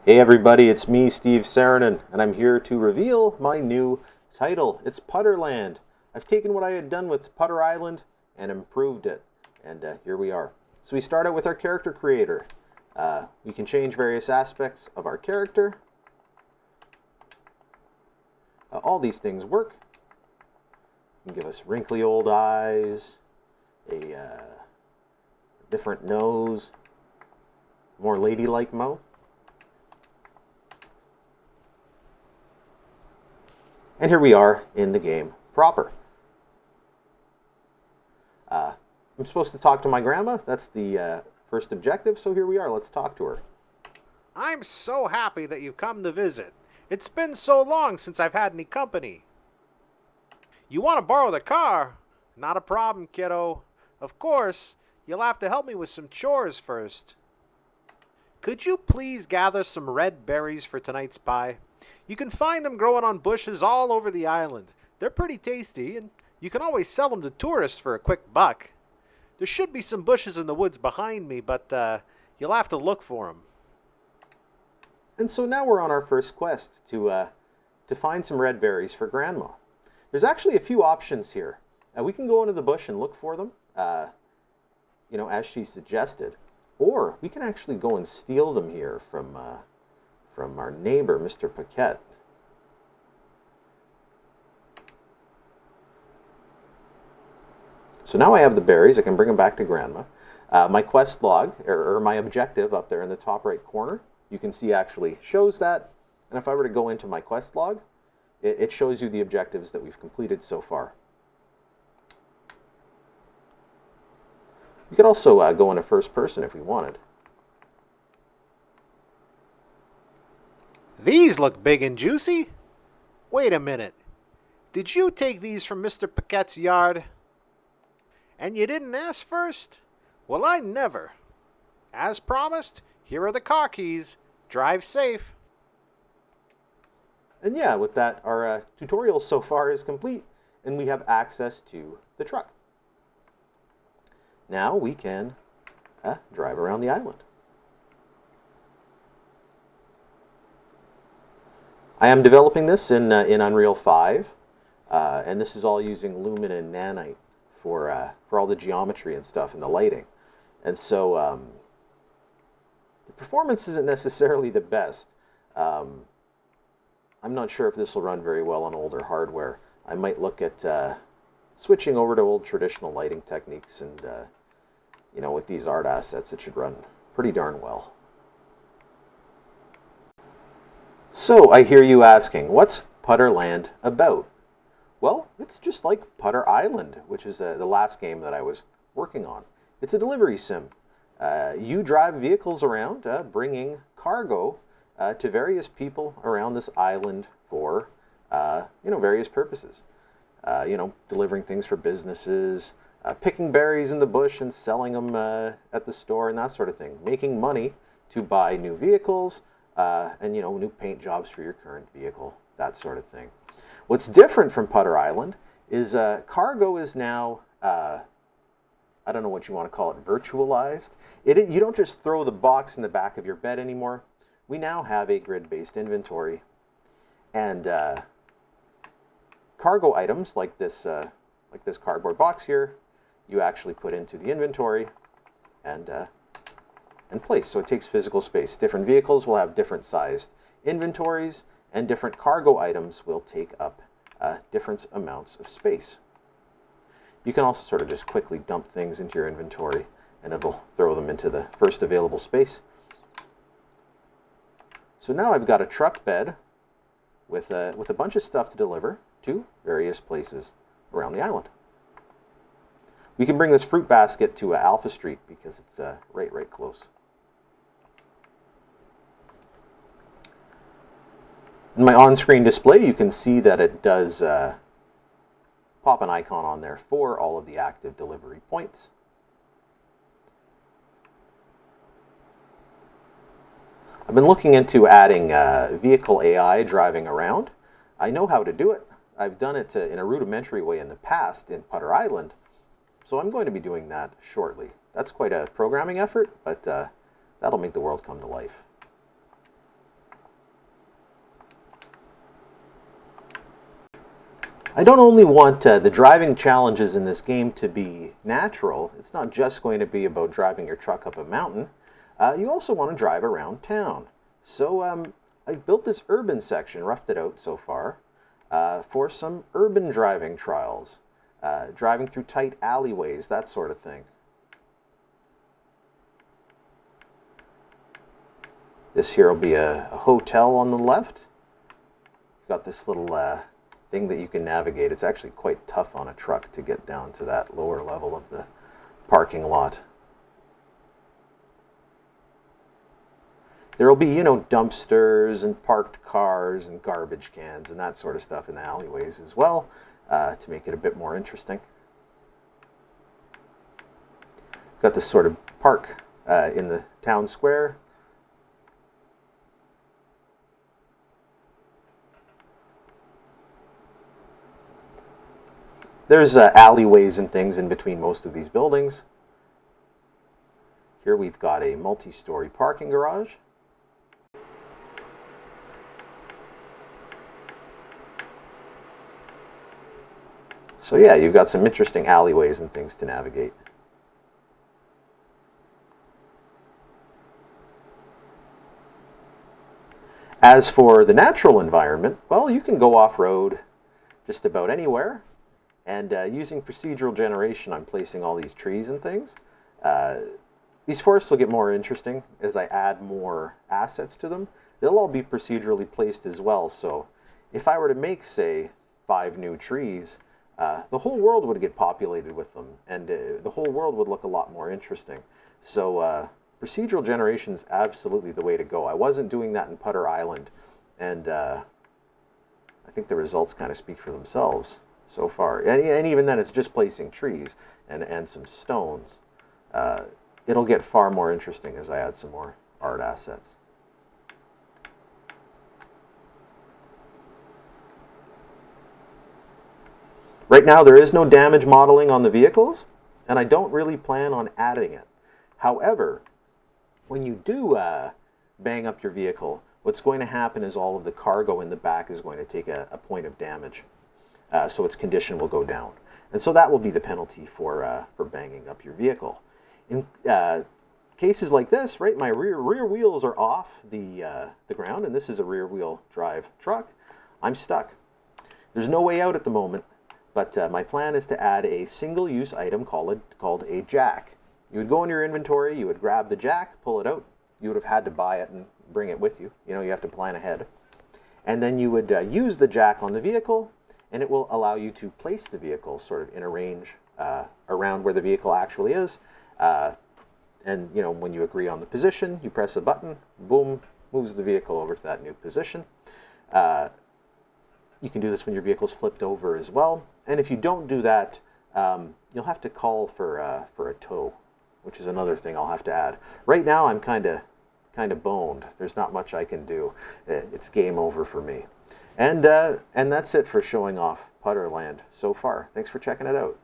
Hey everybody, it's me, Steve Saarinen, and I'm here to reveal my new title. It's Putterland. I've taken what I had done with Putter Island and improved it, and here we are. So we start out with our character creator. We can change various aspects of our character. All these things work. You can give us wrinkly old eyes, a different nose, more ladylike mouth. And here we are in the game proper. I'm supposed to talk to my grandma. That's the first objective, so here we are. Let's talk to her. I'm so happy that you've come to visit. It's been so long since I've had any company. You want to borrow the car? Not a problem, kiddo. Of course, you'll have to help me with some chores first. Could you please gather some red berries for tonight's pie? You can find them growing on bushes all over the island. They're pretty tasty, and you can always sell them to tourists for a quick buck. There should be some bushes in the woods behind me, but you'll have to look for them. And so now we're on our first quest to find some red berries for Grandma. There's actually a few options here. We can go into the bush and look for them, as she suggested. Or we can actually go and steal them here from our neighbor, Mr. Paquette. So now I have the berries. I can bring them back to Grandma. My quest log, or my objective up there in the top right corner, you can see actually shows that. And if I were to go into my quest log, it shows you the objectives that we've completed so far. You could also go into first person if we wanted. These look big and juicy. Wait a minute. Did you take these from Mr. Paquette's yard? And you didn't ask first? Well, I never. As promised, here are the car keys. Drive safe. And yeah, with that, our tutorial so far is complete, and we have access to the truck. Now we can drive around the island. I am developing this in Unreal 5, and this is all using Lumen and Nanite for all the geometry and stuff and the lighting. And so the performance isn't necessarily the best. I'm not sure if this will run very well on older hardware. I might look at switching over to old traditional lighting techniques, and with these art assets, it should run pretty darn well. So I hear you asking, what's Putterland about? Well, it's just like Putter Island, which is the last game that I was working on. It's a delivery sim. You drive vehicles around, bringing cargo to various people around this island for, various purposes. Delivering things for businesses, picking berries in the bush and selling them at the store and that sort of thing. Making money to buy new vehicles and, new paint jobs for your current vehicle, that sort of thing. What's different from Putter Island is cargo is now, I don't know what you want to call it, virtualized. You don't just throw the box in the back of your bed anymore. We now have a grid-based inventory. And cargo items like this cardboard box here, you actually put into the inventory and place. So it takes physical space. Different vehicles will have different sized inventories, and different cargo items will take up different amounts of space. You can also sort of just quickly dump things into your inventory, and it'll throw them into the first available space. So now I've got a truck bed with a bunch of stuff to deliver to various places around the island. We can bring this fruit basket to Alpha Street because it's right close. In my on-screen display, you can see that it does pop an icon on there for all of the active delivery points. I've been looking into adding vehicle AI driving around. I know how to do it. I've done it in a rudimentary way in the past in Putter Island, so I'm going to be doing that shortly. That's quite a programming effort, but that'll make the world come to life. I don't only want the driving challenges in this game to be natural. It's not just going to be about driving your truck up a mountain. You also want to drive around town. So I've built this urban section, roughed it out so far, for some urban driving trials. Driving through tight alleyways, that sort of thing. This here will be a hotel on the left. Got this little thing that you can navigate. It's actually quite tough on a truck to get down to that lower level of the parking lot. There will be, dumpsters and parked cars and garbage cans and that sort of stuff in the alleyways as well, to make it a bit more interesting. Got this sort of park in the town square. There's alleyways and things in between most of these buildings. Here we've got a multi-story parking garage. So yeah, you've got some interesting alleyways and things to navigate. As for the natural environment, well, you can go off-road just about anywhere. And using procedural generation, I'm placing all these trees and things. These forests will get more interesting as I add more assets to them. They'll all be procedurally placed as well. So if I were to make, say, 5 new trees, the whole world would get populated with them. And the whole world would look a lot more interesting. So procedural generation is absolutely the way to go. I wasn't doing that in Putter Island. And I think the results kind of speak for themselves so far. And even then, it's just placing trees and some stones. It'll get far more interesting as I add some more art assets. Right now, there is no damage modeling on the vehicles, and I don't really plan on adding it. However, when you do bang up your vehicle, what's going to happen is all of the cargo in the back is going to take a point of damage. So its condition will go down. And so that will be the penalty for banging up your vehicle. In cases like this, right, my rear wheels are off the ground, and this is a rear wheel drive truck. I'm stuck. There's no way out at the moment, but my plan is to add a single-use item called a jack. You would go in your inventory, you would grab the jack, pull it out. You would have had to buy it and bring it with you. You have to plan ahead. And then you would use the jack on the vehicle, and it will allow you to place the vehicle sort of in a range around where the vehicle actually is. And when you agree on the position, you press a button, boom, moves the vehicle over to that new position. You can do this when your vehicle's flipped over as well. And if you don't do that, you'll have to call for a tow, which is another thing I'll have to add. Right now, I'm kind of boned. There's not much I can do. It's game over for me. And that's it for showing off Putterland so far. Thanks for checking it out.